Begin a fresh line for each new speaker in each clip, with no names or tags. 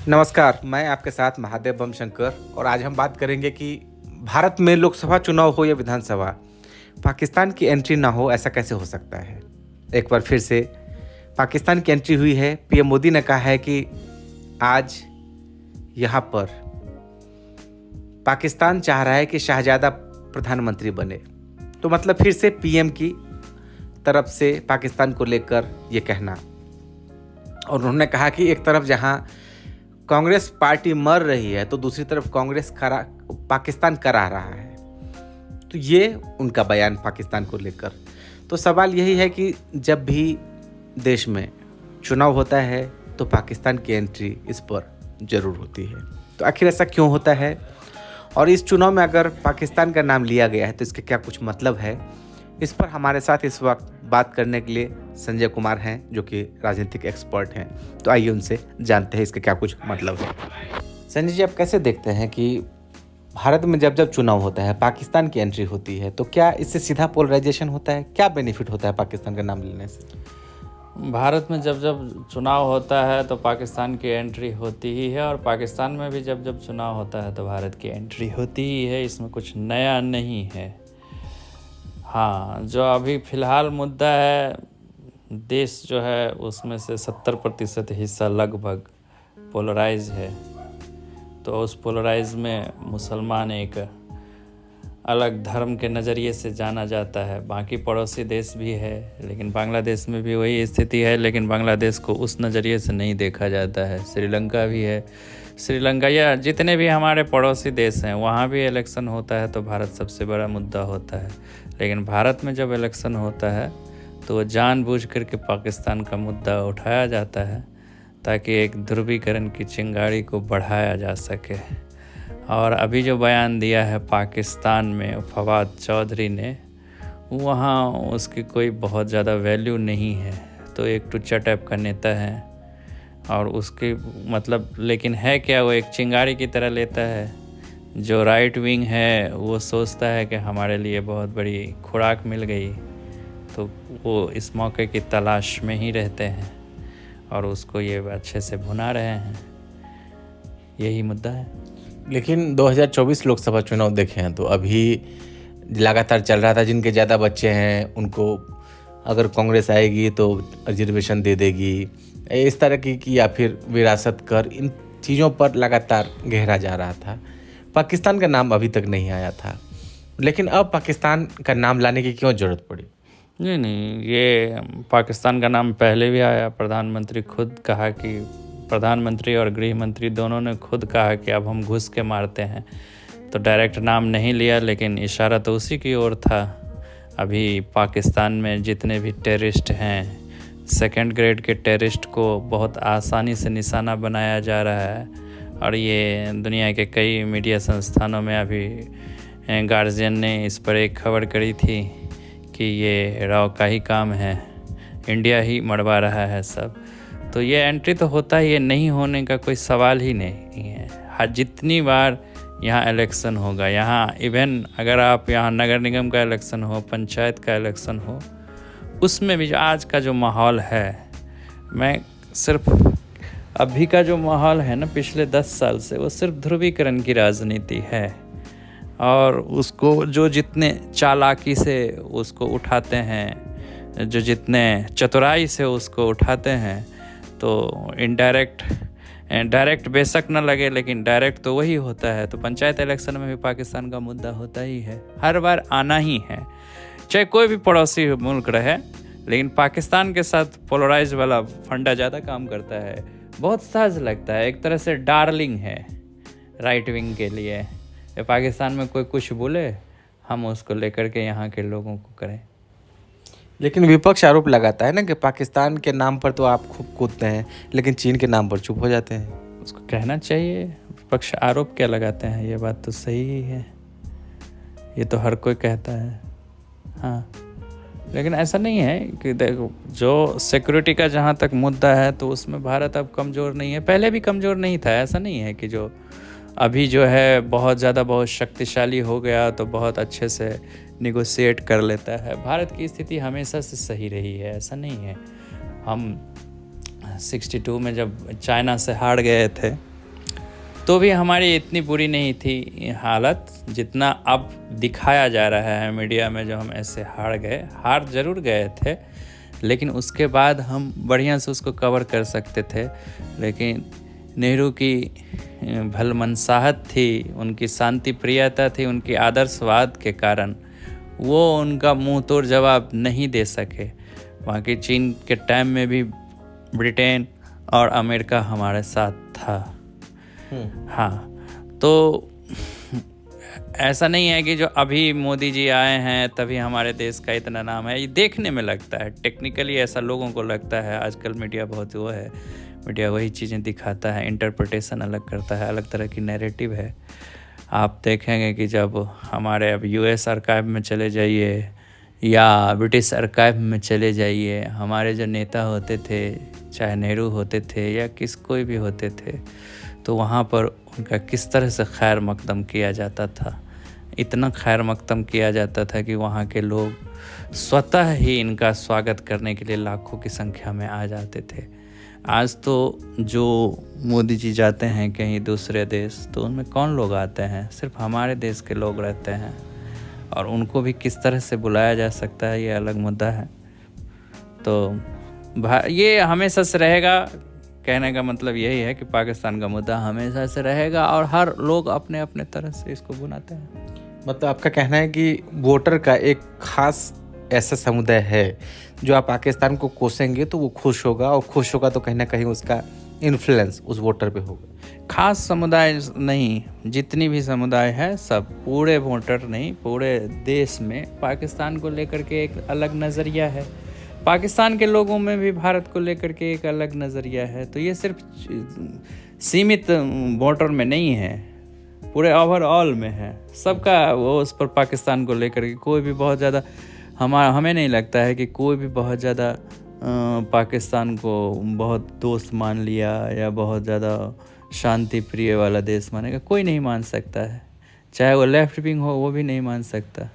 नमस्कार, मैं आपके साथ महादेव बम शंकर और आज हम बात करेंगे कि भारत में लोकसभा चुनाव हो या विधानसभा, पाकिस्तान की एंट्री ना हो ऐसा कैसे हो सकता है। एक बार फिर से पाकिस्तान की एंट्री हुई है। पीएम मोदी ने कहा है कि आज यहाँ पर पाकिस्तान चाह रहा है कि शाहजादा प्रधानमंत्री बने, तो मतलब फिर से पीएम की तरफ से पाकिस्तान को लेकर ये कहना। और उन्होंने कहा कि एक तरफ जहाँ कांग्रेस पार्टी मर रही है तो दूसरी तरफ कांग्रेस पाकिस्तान करा रहा है। तो ये उनका बयान पाकिस्तान को लेकर। तो सवाल यही है कि जब भी देश में चुनाव होता है तो पाकिस्तान की एंट्री इस पर ज़रूर होती है। तो आखिर ऐसा क्यों होता है, और इस चुनाव में अगर पाकिस्तान का नाम लिया गया है तो इसके क्या कुछ मतलब है, इस पर हमारे साथ इस वक्त बात करने के लिए संजय कुमार हैं, जो कि राजनीतिक एक्सपर्ट हैं। तो आइए उनसे जानते हैं इसके क्या कुछ मतलब है। संजय जी, आप कैसे देखते हैं कि भारत में जब जब चुनाव होता है, पाकिस्तान की एंट्री होती है, तो क्या इससे सीधा पोलराइजेशन होता है? क्या बेनिफिट होता है पाकिस्तान का नाम लेने से?
भारत में जब जब चुनाव होता है तो पाकिस्तान की एंट्री होती ही है, और पाकिस्तान में भी जब जब चुनाव होता है तो भारत की एंट्री होती ही है। इसमें कुछ नया नहीं है। हाँ, जो अभी फ़िलहाल मुद्दा है, देश जो है उसमें से 70% हिस्सा लगभग पोलराइज है। तो उस पोलराइज में मुसलमान एक अलग धर्म के नज़रिए से जाना जाता है। बाकी पड़ोसी देश भी है, लेकिन बांग्लादेश में भी वही स्थिति है, लेकिन बांग्लादेश को उस नज़रिए से नहीं देखा जाता है। श्रीलंका भी है। श्रीलंका या जितने भी हमारे पड़ोसी देश हैं वहाँ भी इलेक्शन होता है तो भारत सबसे बड़ा मुद्दा होता है। लेकिन भारत में जब इलेक्शन होता है तो वो जानबूझ करके पाकिस्तान का मुद्दा उठाया जाता है ताकि एक ध्रुवीकरण की चिंगारी को बढ़ाया जा सके। और अभी जो बयान दिया है पाकिस्तान में फवाद चौधरी ने, वहाँ उसकी कोई बहुत ज़्यादा वैल्यू नहीं है। तो एक टुच्चा टाइप का नेता है और उसकी मतलब, लेकिन है क्या, वो एक चिंगारी की तरह लेता है। जो राइट विंग है वो सोचता है कि हमारे लिए बहुत बड़ी खुराक मिल गई, तो वो इस मौके की तलाश में ही रहते हैं और उसको ये अच्छे से भुना रहे हैं। यही मुद्दा है।
लेकिन 2024 लोकसभा चुनाव देखे हैं तो अभी लगातार चल रहा था, जिनके ज़्यादा बच्चे हैं उनको अगर कांग्रेस आएगी तो रिजर्वेशन दे देगी, इस तरह की या फिर विरासत कर, इन चीज़ों पर लगातार गहरा जा रहा था। पाकिस्तान का नाम अभी तक नहीं आया था, लेकिन अब पाकिस्तान का नाम लाने की क्यों ज़रूरत पड़ी?
नहीं, ये पाकिस्तान का नाम पहले भी आया। प्रधानमंत्री खुद कहा कि प्रधानमंत्री और गृह मंत्री दोनों ने खुद कहा कि अब हम घुस के मारते हैं। तो डायरेक्ट नाम नहीं लिया, लेकिन इशारा तो उसी की ओर था। अभी पाकिस्तान में जितने भी टेररिस्ट हैं, सेकंड ग्रेड के टेररिस्ट को बहुत आसानी से निशाना बनाया जा रहा है। और ये दुनिया के कई मीडिया संस्थानों में अभी गार्जियन ने इस पर एक खबर करी थी कि ये राव का ही काम है, इंडिया ही मरवा रहा है सब। तो ये एंट्री तो होता ही, ये नहीं होने का कोई सवाल ही नहीं है। हर जितनी बार यहाँ इलेक्शन होगा, यहाँ इवन अगर आप यहाँ नगर निगम का इलेक्शन हो, पंचायत का इलेक्शन हो, उसमें भी आज का जो माहौल है, मैं सिर्फ अभी का जो माहौल है ना पिछले 10 साल से, वो सिर्फ ध्रुवीकरण की राजनीति है। और उसको जो जितने चालाकी से उसको उठाते हैं, जो जितने चतुराई से उसको उठाते हैं, तो डायरेक्ट बेशक न लगे, लेकिन डायरेक्ट तो वही होता है। तो पंचायत इलेक्शन में भी पाकिस्तान का मुद्दा होता ही है, हर बार आना ही है, चाहे कोई भी पड़ोसी मुल्क रहे। लेकिन पाकिस्तान के साथ पोलराइज वाला फंडा ज़्यादा काम करता है, बहुत सहज लगता है, एक तरह से डार्लिंग है राइट विंग के लिए। पाकिस्तान में कोई कुछ बोले, हम उसको लेकर के यहाँ के लोगों को करें।
लेकिन विपक्ष आरोप लगाता है ना कि पाकिस्तान के नाम पर तो आप खूब कूदते हैं, लेकिन चीन के नाम पर चुप हो जाते हैं।
उसको कहना चाहिए, विपक्ष आरोप क्या लगाते हैं, ये बात तो सही ही है, ये तो हर कोई कहता है। हाँ, लेकिन ऐसा नहीं है कि देखो, जो सिक्योरिटी का जहाँ तक मुद्दा है तो उसमें भारत अब कमज़ोर नहीं है, पहले भी कमज़ोर नहीं था। ऐसा नहीं है कि जो अभी जो है बहुत ज़्यादा बहुत शक्तिशाली हो गया तो बहुत अच्छे से निगोशिएट कर लेता है। भारत की स्थिति हमेशा से सही रही है, ऐसा नहीं है। हम 62 में जब चाइना से हार गए थे तो भी हमारी इतनी बुरी नहीं थी हालत जितना अब दिखाया जा रहा है मीडिया में। जो हम ऐसे हार जरूर गए थे, लेकिन उसके बाद हम बढ़िया से उसको कवर कर सकते थे। लेकिन नेहरू की भलमनसाहत थी, उनकी शांति प्रियता थी, उनकी आदर्शवाद के कारण वो उनका मुंह तोड़ जवाब नहीं दे सके। बाकी चीन के टाइम में भी ब्रिटेन और अमेरिका हमारे साथ था। हाँ, तो ऐसा नहीं है कि जो अभी मोदी जी आए हैं तभी हमारे देश का इतना नाम है। ये देखने में लगता है, टेक्निकली ऐसा लोगों को लगता है। आजकल मीडिया बहुत वो है, मीडिया वही चीज़ें दिखाता है, इंटरप्रिटेशन अलग करता है, अलग तरह की नैरेटिव है। आप देखेंगे कि जब हमारे अब यूएस आर्काइव में चले जाइए या ब्रिटिश आर्काइव में चले जाइए, हमारे जो नेता होते थे, चाहे नेहरू होते थे या कोई भी होते थे, तो वहाँ पर उनका किस तरह से खैर मकदम किया जाता था। इतना खैर मकदम किया जाता था कि वहाँ के लोग स्वतः ही इनका स्वागत करने के लिए लाखों की संख्या में आ जाते थे। आज तो जो मोदी जी जाते हैं कहीं दूसरे देश, तो उनमें कौन लोग आते हैं? सिर्फ हमारे देश के लोग रहते हैं, और उनको भी किस तरह से बुलाया जा सकता है ये अलग मुद्दा है। तो ये हमेशा से रहेगा। कहने का मतलब यही है कि पाकिस्तान का मुद्दा हमेशा से रहेगा और हर लोग अपने अपने तरह से इसको बुनाते हैं।
मतलब आपका कहना है कि वोटर का एक खास ऐसा समुदाय है जो आप पाकिस्तान को कोसेंगे तो वो खुश होगा, और खुश होगा तो कहीं ना कहीं उसका इन्फ्लुएंस उस वोटर पे होगा।
खास समुदाय नहीं, जितनी भी समुदाय है सब, पूरे वोटर नहीं, पूरे देश में पाकिस्तान को लेकर के एक अलग नज़रिया है। पाकिस्तान के लोगों में भी भारत को लेकर के एक अलग नज़रिया है। तो ये सिर्फ सीमित वोटर में नहीं है, पूरे ओवरऑल में है सबका वो उस पर पाकिस्तान को लेकर के। कोई भी बहुत ज़्यादा हमें नहीं लगता है कि कोई भी बहुत ज़्यादा पाकिस्तान को बहुत दोस्त मान लिया या बहुत ज़्यादा शांति प्रिय वाला देश मानेगा। कोई नहीं मान सकता है, चाहे वो लेफ्ट विंग हो वो भी नहीं मान सकता।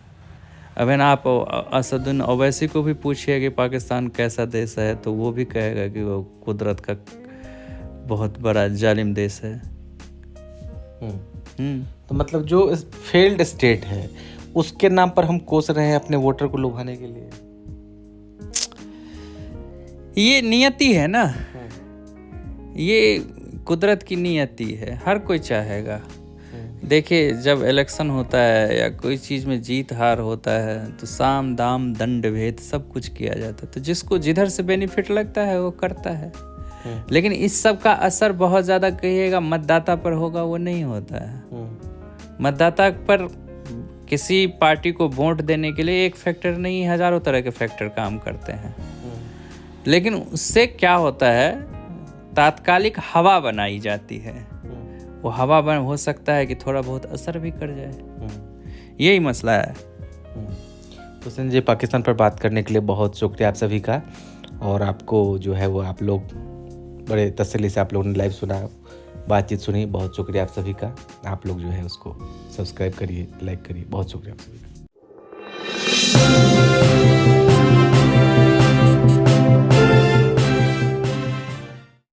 अगर आप असदुद्दीन ओवैसी को भी पूछिए कि पाकिस्तान कैसा देश है, तो वो भी कहेगा कि वो कुदरत का बहुत बड़ा जालिम देश है।
तो मतलब जो फेल्ड स्टेट है उसके नाम पर हम कोस रहे हैं अपने वोटर को लुभाने के लिए।
ये नियति है ना, ये कुदरत की नियति है, हर कोई चाहेगा। देखिए, जब इलेक्शन होता है या कोई चीज़ में जीत हार होता है तो साम दाम दंड भेद सब कुछ किया जाता है। तो जिसको जिधर से बेनिफिट लगता है वो करता है। लेकिन इस सब का असर बहुत ज़्यादा कहिएगा मतदाता पर होगा, वो नहीं होता है। मतदाता पर किसी पार्टी को वोट देने के लिए एक फैक्टर नहीं, हजारों तरह के फैक्टर काम करते हैं। लेकिन उससे क्या होता है, तात्कालिक हवा बनाई जाती है। वो हवा हो सकता है कि थोड़ा बहुत असर भी कर जाए। यही मसला है।
तो संजय, पाकिस्तान पर बात करने के लिए बहुत शुक्रिया आप सभी का। और आपको जो है वो आप लोग बड़े तसल्ली से आप लोगों ने लाइव सुना, बातचीत सुनी। बहुत शुक्रिया आप सभी का। आप लोग जो है उसको सब्सक्राइब करिए, लाइक करिए। बहुत शुक्रिया आप सभी का।